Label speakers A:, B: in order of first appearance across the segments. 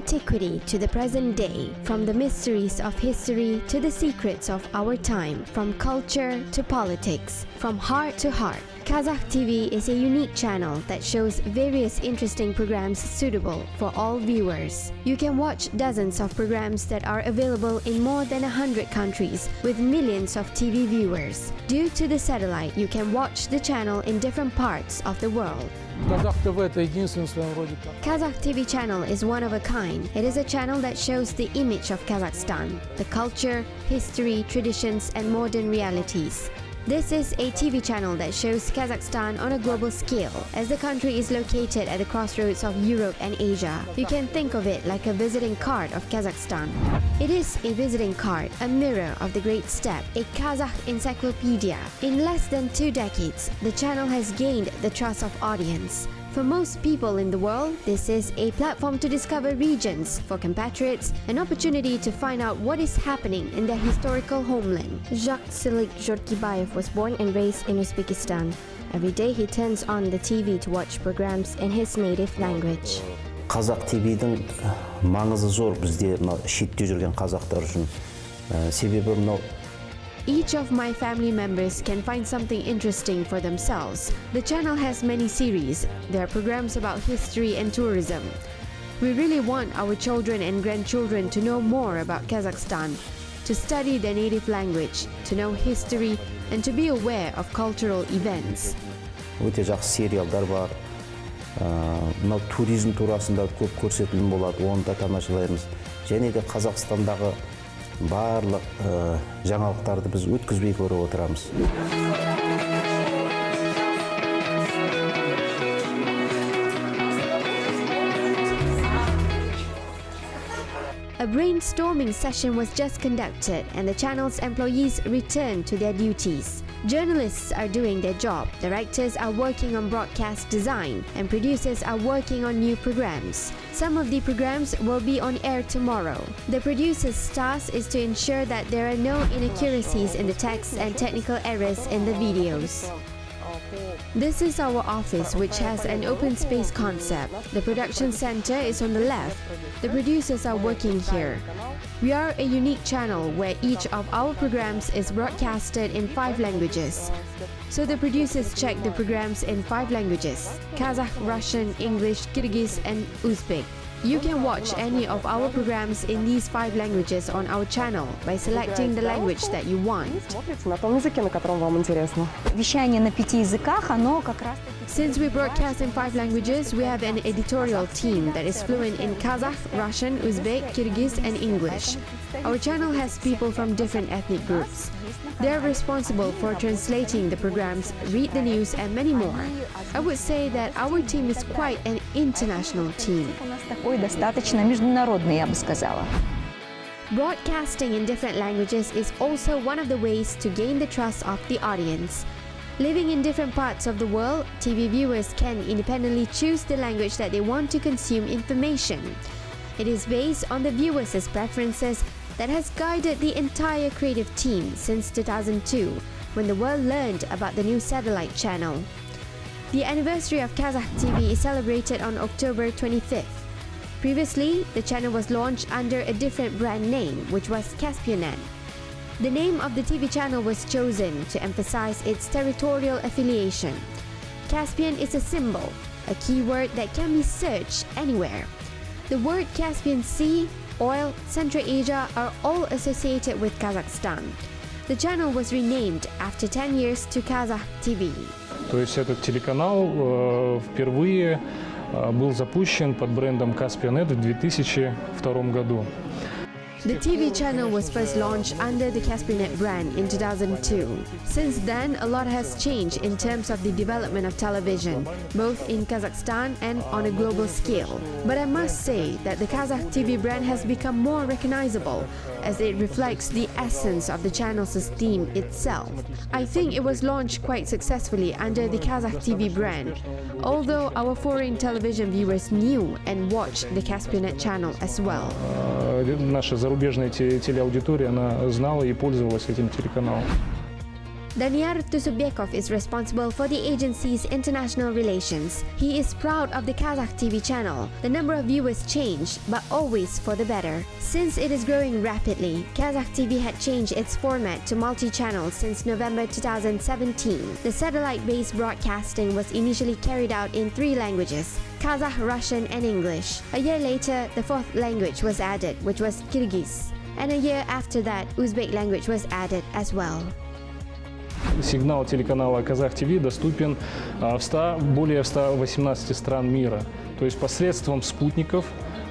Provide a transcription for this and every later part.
A: antiquity to the present day, from the mysteries of history to the secrets of our time, from culture to politics, from heart to heart. Qazaq TV is a unique channel that shows various interesting programs suitable for all viewers. You can watch dozens of programs that are available in more than 100 countries with millions of TV viewers. Due to the satellite, you can watch the channel in different parts of the world. Qazaq TV channel is one of a kind. It is a channel that shows the image of Kazakhstan, the culture, history, traditions, and modern realities. This is a TV channel that shows Kazakhstan on a global scale, as the country is located at the crossroads of Europe and Asia. You can think of it like a visiting card of Kazakhstan. It is a visiting card, a mirror of the Great Steppe, a Kazakh encyclopedia. In less than 2 decades, the channel has gained the trust of audience. For most people in the world, this is a platform to discover regions, for compatriots, an opportunity to find out what is happening in their historical homeland. Joly was born and raised in Uzbekistan. Every day he turns on the TV to watch programs in his native language.
B: Qazaq TV'дің маңызы зор бізде шетте жүрген қазақтар үшін. Себебі мынау
A: Each of my family members can find something interesting for themselves. The channel has many series. There are programs about history and tourism. We really want our children and grandchildren to know more about Kazakhstan, to study their native language, to know history, and to be aware of cultural events.
B: Өте жақсы сериалдар бар. Мынау туризм турасында көп көрсетілім болады, оны да тамашалаймыз. Және де Қазақстандағы барлық жаңалықтарды біз өткізбей көріп отырамыз.
A: A brainstorming session was just conducted and the channel's employees returned to their duties. Journalists are doing their job, directors are working on broadcast design, and producers are working on new programs. Some of the programs will be on air tomorrow. The producer's task is to ensure that there are no inaccuracies in the text and technical errors in the videos. This is our office, which has an open space concept. The production center is on the left. The producers are working here. We are a unique channel where each of our programs is broadcasted in 5 languages. So the producers check the programs in 5 languages: Kazakh, Russian, English, Kyrgyz, and Uzbek. You can watch any of our programs in these 5 languages on our channel by selecting the language that you want. Since we broadcast in 5 languages, we have an editorial team that is fluent in Kazakh, Russian, Uzbek, Kyrgyz, and English. Our channel has people from different ethnic groups. They are responsible for translating the programs, read the news, and many more. I would say that our team is quite an international team. Broadcasting in different languages is also one of the ways to gain the trust of the audience. Living in different parts of the world, TV viewers can independently choose the language that they want to consume information. It is based on the viewers' preferences that has guided the entire creative team since 2002, when the world learned about the new satellite channel. The anniversary of Qazaq TV is celebrated on October 25th. Previously, the channel was launched under a different brand name, which was Caspianet. The name of the TV channel was chosen to emphasize its territorial affiliation. Caspian is a symbol, a keyword that can be searched anywhere. The word Caspian Sea, oil, Central Asia are all associated with Kazakhstan. The channel was renamed after 10 years to Qazaq TV.
C: То есть этот телеканал впервые был запущен под брендом Caspianet в 2002 году.
A: The TV channel was first launched under the Caspianet brand in 2002. Since then, a lot has changed in terms of the development of television, both in Kazakhstan and on a global scale. But I must say that the Qazaq TV brand has become more recognizable, as it reflects the essence of the channel's theme itself. I think it was launched quite successfully under the Qazaq TV brand, although our foreign television viewers knew and watched the Caspianet channel as well.
C: Наша зарубежная телеаудитория, она знала и пользовалась этим телеканалом.
A: Daniar Tusubekov is responsible for the agency's international relations. He is proud of the Qazaq TV channel. The number of viewers changed, but always for the better. Since it is growing rapidly, Qazaq TV had changed its format to multi-channel since November 2017. The satellite-based broadcasting was initially carried out in 3 languages: Kazakh, Russian, and English. A year later, the 4th language was added, which was Kyrgyz. And a year after that, Uzbek language was added as well.
C: Сигнал телеканала Qazaq TV доступен в более 118 стран мира. То есть посредством спутников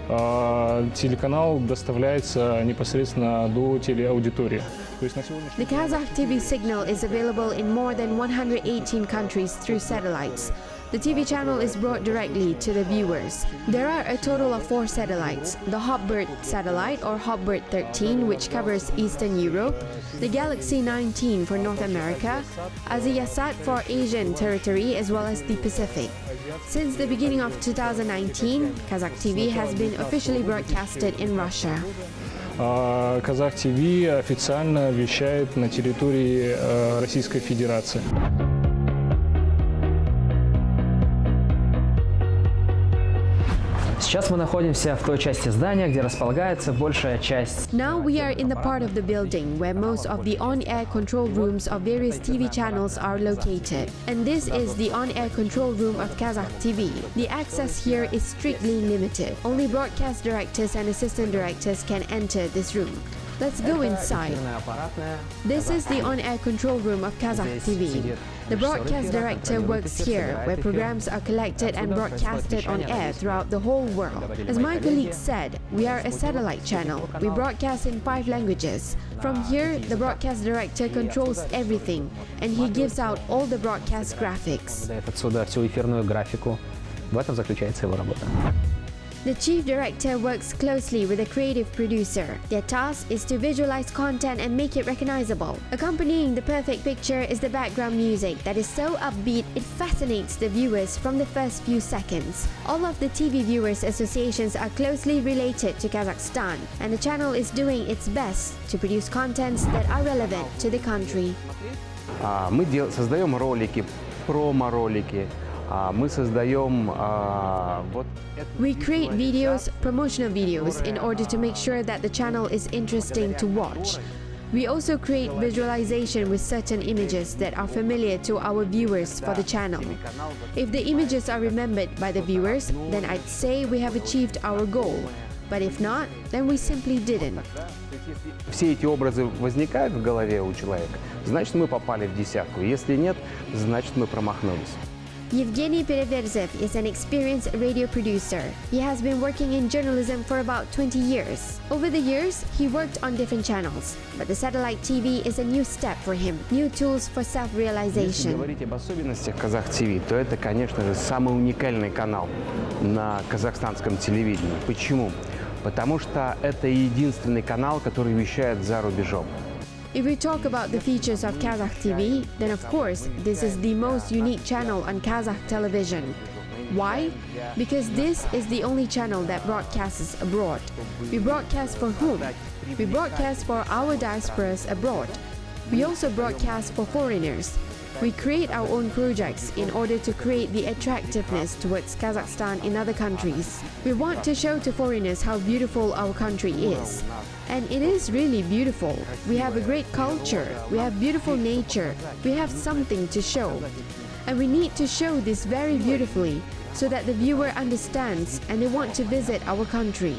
C: телеканал доставляется непосредственно до телеаудитории.
A: The Qazaq TV signal is available in more than 118 countries through satellites. The TV channel is brought directly to the viewers. There are a total of 4 satellites: the Hotbird satellite or Hotbird 13, which covers Eastern Europe, the Galaxy 19 for North America, AsiaSat for Asian territory as well as the Pacific. Since the beginning of 2019, Qazaq TV has been officially broadcasted in Russia.
C: Qazaq TV официально вещает на территории Российской Федерации.
D: Сейчас мы находимся в той части здания, где располагается большая часть.
A: Now we are in the part of the building where most of the on-air control rooms of various TV channels are located. And this is the on-air control room of Qazaq TV. The access here is strictly limited. Only broadcast directors and assistant directors can enter this room. Let's go inside. This is the on-air control room of Qazaq TV. The broadcast director works here, where programs are collected and broadcasted on air throughout the whole world. As my colleague said, we are a satellite channel. We broadcast in 5 languages. From here, the broadcast director controls everything, and he gives out all the broadcast graphics.
D: Отсюда всю эфирную графику. В этом заключается его работа.
A: The chief director works closely with the creative producer. Their task is to visualize content and make it recognizable. Accompanying the perfect picture is the background music that is so upbeat it fascinates the viewers from the first few seconds. All of the TV viewers associations are closely related to Kazakhstan, and the channel is doing its best to produce contents that are relevant to the country.
E: Мы создаем ролики, промо-ролики.
A: We create videos, promotional videos, in order to make sure that the channel is interesting to watch. We also create visualization with certain images that are familiar to our viewers for the channel. If the images are remembered by the viewers, then I'd say we have achieved our goal. But if not, then we simply didn't.
E: Все эти образы возникают в голове у человека, значит, мы попали в десятку. Если нет, значит, мы промахнулись.
A: Yevgeny Pereverzev is an experienced radio producer. He has been working in journalism for about 20 years. Over the years, he worked on different channels, but the satellite TV is a new step for him, new tools for self-realization.
E: Если говорить об особенностях Qazaq TV, то это, конечно же, самый уникальный канал на казахстанском телевидении. Почему? Потому что это единственный канал, который вещает за рубежом.
A: If we talk about the features of Qazaq TV, then of course, this is the most unique channel on Kazakh television. Why? Because this is the only channel that broadcasts abroad. We broadcast for whom? We broadcast for our diasporas abroad. We also broadcast for foreigners. We create our own projects in order to create the attractiveness towards Kazakhstan in other countries. We want to show to foreigners how beautiful our country is. And it is really beautiful. We have a great culture, we have beautiful nature, we have something to show. And we need to show this very beautifully so that the viewer understands and they want to visit our country.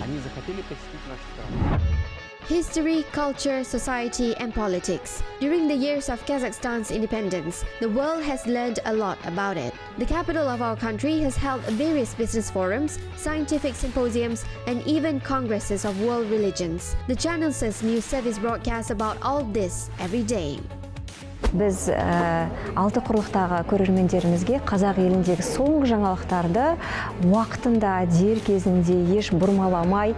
A: History, culture, society, and politics. During the years of Kazakhstan's independence, the world has learned a lot about it. The capital of our country has held various business forums, scientific symposiums, and even congresses of world religions. The channel's news service broadcasts about all this every day.
F: Біз алты құрлықтағы көрермендерімізге қазақ еліндегі соңғы жаңалықтарды уақытында, дер кезінде, еш бұрмаламай.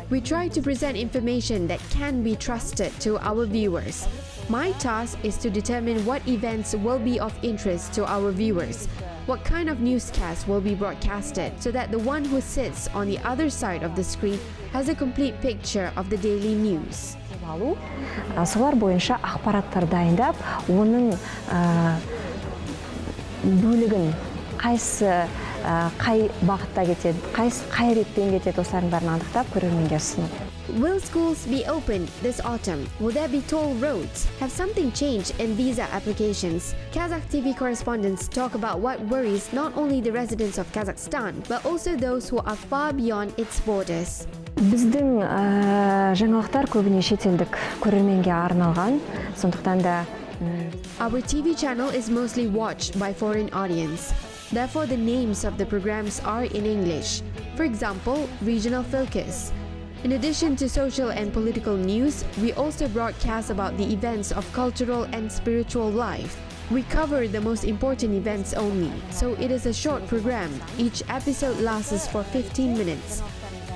A: We try to present information that can be trusted to our viewers. My task is to determine what events will be of interest to our viewers, what kind of newscast will be broadcasted, so that the one who sits on the other side of the screen has a complete picture of the daily news.
F: алу, солар бойынша ақпараттар дайындап, оның бөлігін қай бағытта кетеді, қай ретпен кетеді, осылардың бәрін анықтап көрерменге ұсыну.
A: Will schools be opened this autumn? Will there be toll roads? Have something changed in visa applications? Kazakh TV correspondents talk about what worries not only the residents of Kazakhstan, but also those who are far beyond its borders.
F: Біздің жаңалықтар көбіне шетелдік көрерменге арналған, сондықтан да
A: Our TV channel is mostly watched by foreign audience. Therefore, the names of the programs are in English. For example, Regional Focus. In addition to social and political news, we also broadcast about the events of cultural and spiritual life. We cover the most important events only, so it is a short program. Each episode lasts for 15 minutes.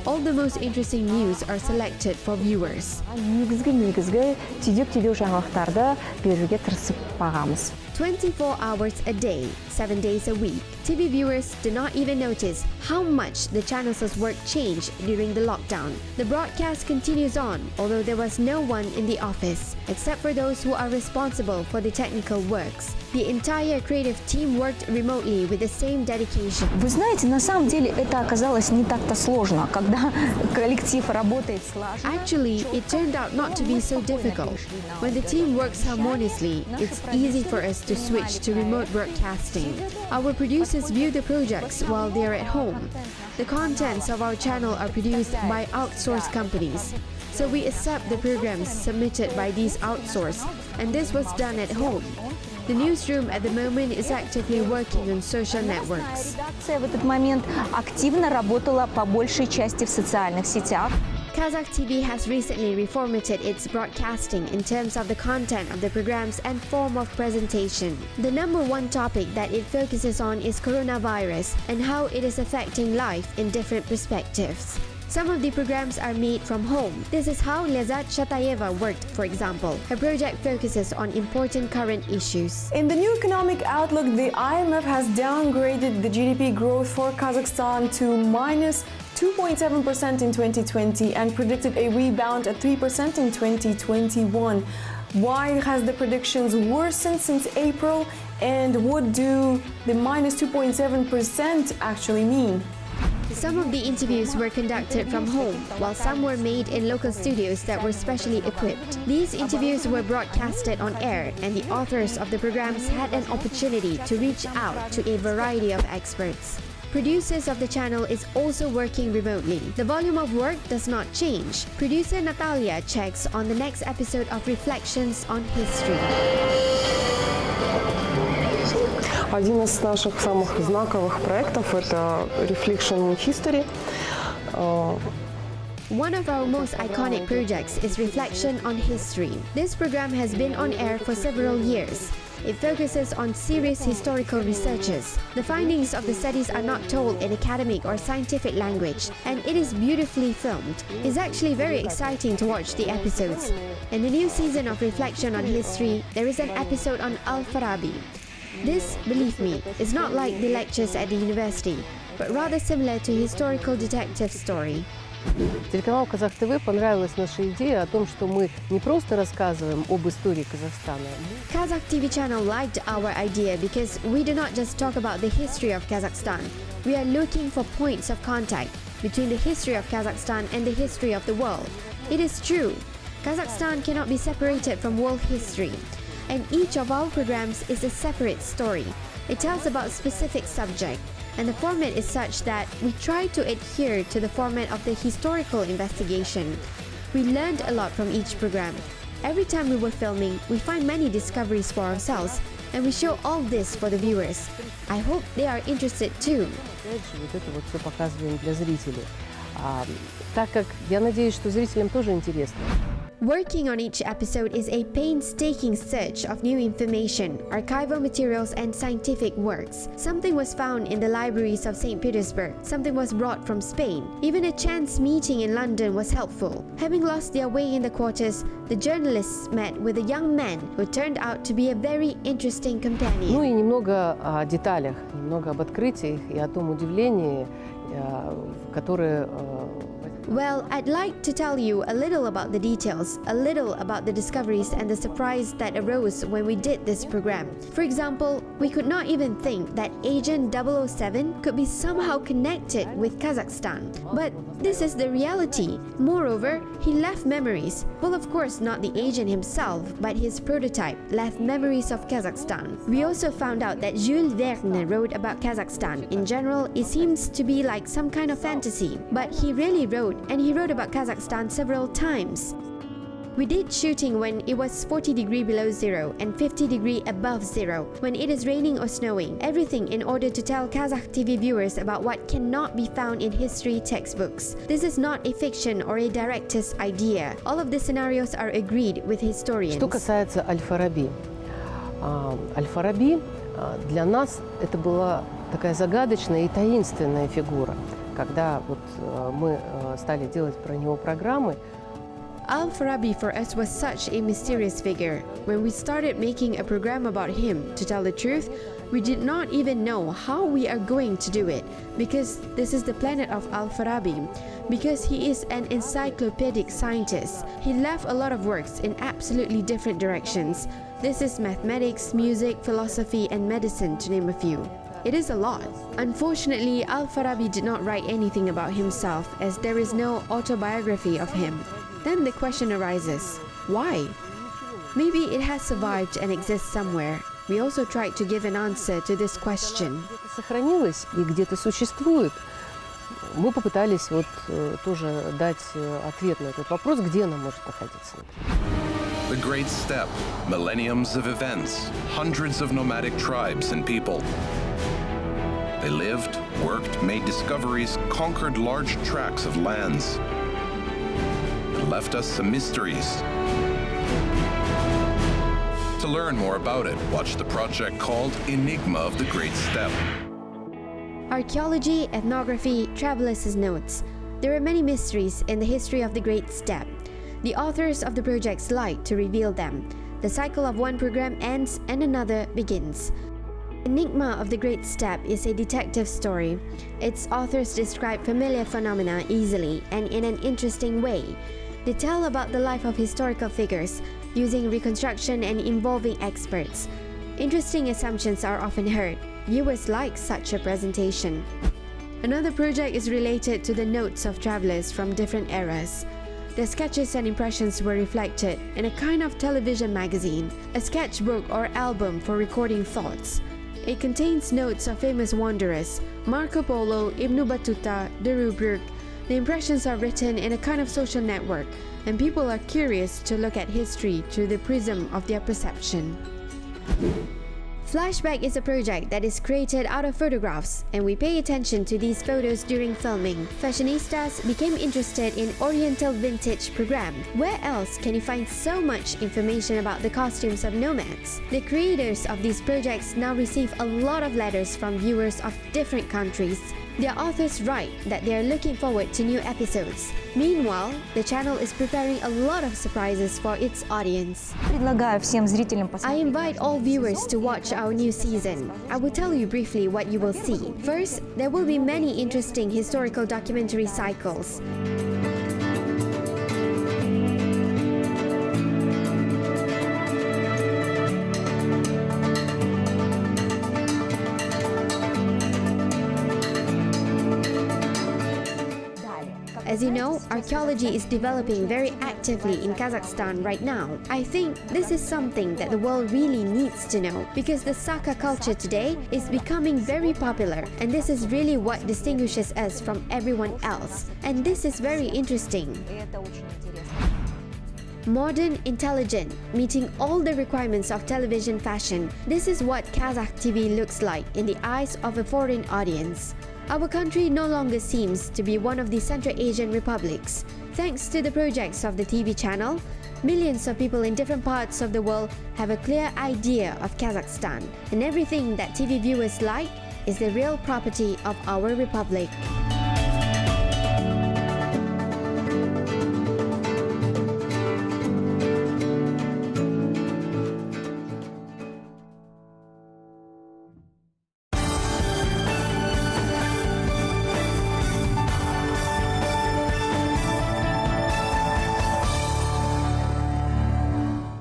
A: All the most interesting news are selected for viewers.
F: Негізгі түйдек жаңалықтарды беруге тырысып бағамыз.
A: 24 hours a day, 7 days a week. TV viewers do not even notice how much the channel's work changed during the lockdown. The broadcast continues on, although there was no one in the office, except for those who are responsible for the technical works. The entire creative team worked remotely with the same dedication.
G: Вы знаете, на самом деле это оказалось не так-то сложно, когда коллектив работает слаженно.
A: Actually, it turned out not to be so difficult. When the team works harmoniously, it's easy for us to switch to remote broadcasting. Our producers view the projects while they are at home. The contents of our channel are produced by outsourced companies. So we accept the programs submitted by these outsourced, and this was done at home. The newsroom at the moment is actively working on social networks.
G: Редакция в этот момент активно работала по большей части в социальных сетях.
A: Kazakh TV has recently reformatted its broadcasting in terms of the content of the programs and form of presentation. The number one topic that it focuses on is coronavirus and how it is affecting life in different perspectives. Some of the programs are made from home. This is how Lezat Shatayeva worked, for example. Her project focuses on important current issues.
H: In the new economic outlook, the IMF has downgraded the GDP growth for Kazakhstan to minus 2.7% in 2020 and predicted a rebound at 3% in 2021. Why has the predictions worsened since April, and what do the minus 2.7% actually mean?
A: Some of the interviews were conducted from home, while some were made in local studios that were specially equipped. These interviews were broadcasted on air, and the authors of the programs had an opportunity to reach out to a variety of experts. Producers of the channel is also working remotely. The volume of work does not change. Producer Natalia checks on the next episode of Reflections on History.
I: Один из наших самых знаковых проектов – это Reflection on History.
A: One of our most iconic projects is Reflection on History. This program has been on air for several years. It focuses on serious historical researches. The findings of the studies are not told in academic or scientific language, and it is beautifully filmed. It's actually very exciting to watch the episodes. In the new season of Reflection on History, there is an episode on AlFarabi. This, believe me, is not like the lectures at the university, but rather similar to a historical detective story.
J: Телеканалу Qazaq TV понравилась наша идея о том, что мы не просто рассказываем об истории Казахстана.
A: Kazakh TV channel liked our idea because we do not just talk about the history of Kazakhstan. We are looking for points of contact between the history of Kazakhstan and the history of the world. It is true, Kazakhstan cannot be separated from world history, and each of our programs is a separate story. It tells about a specific subject, and the format is such that we try to adhere to the format of the historical investigation. We learned a lot from each program. Every time we were filming, we find many discoveries for ourselves, and we show all this for the viewers. I hope they are interested too.
J: Вот это вот все показываем для зрителей. Так как я надеюсь, что зрителям тоже интересно.
A: Working on each episode is a painstaking search of new information, archival materials, and scientific works. Something was found in the libraries of St. Petersburg, something was brought from Spain. Even a chance meeting in London was helpful. Having lost their way in the quarters, the journalists met with a young man who turned out to be a very interesting companion.
J: Ну и немного о деталях, немного об открытиях и о том удивлении, которое
A: Well, I'd like to tell you a little about the details, a little about the discoveries and the surprise that arose when we did this program. For example, we could not even think that Agent 007 could be somehow connected with Kazakhstan. But this is the reality. Moreover, he left memories. Well, of course, not the agent himself, but his prototype left memories of Kazakhstan. We also found out that Jules Verne wrote about Kazakhstan. In general, it seems to be like some kind of fantasy, but he really wrote, and he wrote about Kazakhstan several times. We did shooting when it was 40 degrees below zero and 50 degrees above zero, when it is raining or snowing. Everything in order to tell Qazaq TV viewers about what cannot be found in history textbooks. This is not a fiction or a director's idea. All of the scenarios are agreed with historians.
J: Что касается AlFarabi. AlFarabi для нас это была такая загадочная и таинственная фигура. Когда вот мы стали делать про него программы,
A: AlFarabi for us was such a mysterious figure. When we started making a program about him, to tell the truth, we did not even know how we are going to do it, because this is the planet of AlFarabi, because he is an encyclopedic scientist. He left a lot of works in absolutely different directions. This is mathematics, music, philosophy, and medicine, to name a few. It is a lot. Unfortunately, AlFarabi did not write anything about himself, as there is no autobiography of him. Then the question arises, why? Maybe it has survived and exists somewhere. We also tried to give an answer to this question.
J: Сохранилось и где-то существует. Мы попытались вот тоже дать ответ на этот вопрос, где она может находиться.
K: The Great Steppe, millenniums of events, hundreds of nomadic tribes and people. They lived, worked, made discoveries, conquered large tracts of lands, and left us some mysteries. To learn more about it, watch the project called Enigma of the Great Steppe.
A: Archaeology, ethnography, travelers' notes. There are many mysteries in the history of the Great Steppe. The authors of the projects like to reveal them. The cycle of one program ends and another begins. Enigma of the Great Steppe is a detective story. Its authors describe familiar phenomena easily and in an interesting way. They tell about the life of historical figures, using reconstruction and involving experts. Interesting assumptions are often heard. Viewers like such a presentation. Another project is related to the notes of travelers from different eras. Their sketches and impressions were reflected in a kind of television magazine, a sketchbook or album for recording thoughts. It contains notes of famous wanderers, Marco Polo, Ibn Battuta, de Rubruck. The impressions are written in a kind of social network, and people are curious to look at history through the prism of their perception. Flashback is a project that is created out of photographs, and we pay attention to these photos during filming. Fashionistas became interested in Oriental Vintage program. Where else can you find so much information about the costumes of nomads? The creators of these projects now receive a lot of letters from viewers of different countries. Their authors write that they are looking forward to new episodes. Meanwhile, the channel is preparing a lot of surprises for its audience. I invite all viewers to watch our new season. I will tell you briefly what you will see. First, there will be many interesting historical documentary cycles. As you know, archaeology is developing very actively in Kazakhstan right now. I think this is something that the world really needs to know, because the Saka culture today is becoming very popular, and this is really what distinguishes us from everyone else. And this is very interesting. Modern, intelligent, meeting all the requirements of television fashion. This is what Qazaq TV looks like in the eyes of a foreign audience. Our country no longer seems to be one of the Central Asian republics. Thanks to the projects of the TV channel, millions of people in different parts of the world have a clear idea of Kazakhstan, and everything that TV viewers like is the real property of our republic.